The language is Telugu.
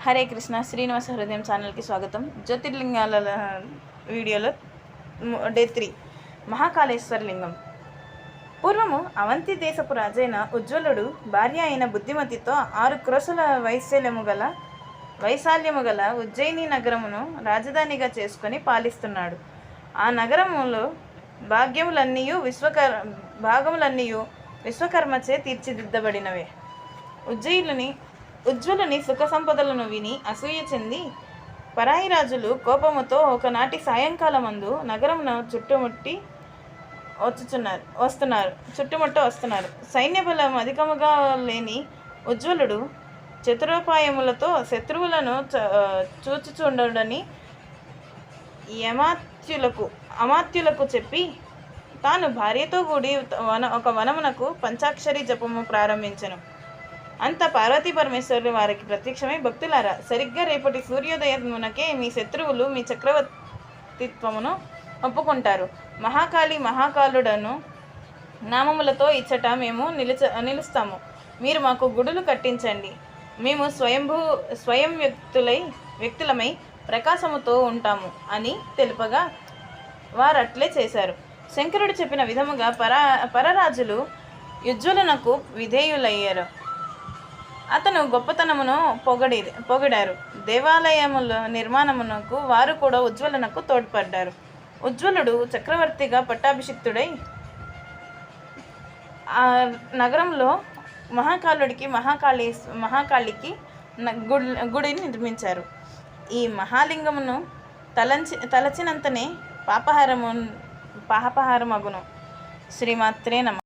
హరే కృష్ణ శ్రీనివాస హృదయం ఛానల్కి స్వాగతం. జ్యోతిర్లింగాల వీడియోలో డే 3 మహాకాళేశ్వర లింగం. పూర్వము అవంతి దేశపు రాజైన ఉజ్వలుడు భార్య అయిన బుద్ధిమతితో 6 క్రోసుల వైశాల్యము గల ఉజ్జయిని నగరమును రాజధానిగా చేసుకొని పాలిస్తున్నాడు. ఆ నగరములో భాగములన్నీయు విశ్వకర్మచే తీర్చిదిద్దబడినవే. ఉజ్వలుని సుఖ సంపదలను విని అసూయ చెంది పరాయి రాజులు కోపముతో ఒకనాటి సాయంకాలమందు నగరమును చుట్టుముట్టి వస్తున్నారు. సైన్యబలం అధికముగా లేని ఉజ్వలుడు చతురోపాయములతో శత్రువులను చూచుచుండని అమాత్యులకు చెప్పి తాను భార్యతో కూడి ఒక వనమునకు పంచాక్షరి జపము ప్రారంభించెను. అంత పార్వతీ పరమేశ్వరులు వారికి ప్రత్యక్షమై, భక్తులారా, సరిగ్గా రేపటి సూర్యోదయమునకే మీ శత్రువులు మీ చక్రవర్తిత్వమును ఒప్పుకుంటారు. మహాకాళుడను నామములతో ఇచ్చట మేము నిలుస్తాము. మీరు మాకు గుడులు కట్టించండి. మేము స్వయం వ్యక్తులమై ప్రకాశముతో ఉంటాము అని తెలుపగా వారట్లే చేశారు. శంకరుడు చెప్పిన విధముగా పరరాజులు ఉజ్వలునకు విధేయులయ్యారు. అతను గొప్పతనమును పొగిడారు. దేవాలయముల నిర్మాణమునకు వారు కూడా ఉజ్వలునకు తోడ్పడ్డారు. ఉజ్వలుడు చక్రవర్తిగా పట్టాభిషిక్తుడై ఆ నగరంలో మహాకాళికి గుడిని నిర్మించారు. ఈ మహాలింగమును తలచినంతనే పాపహారమగును. శ్రీమాత్రే నమః.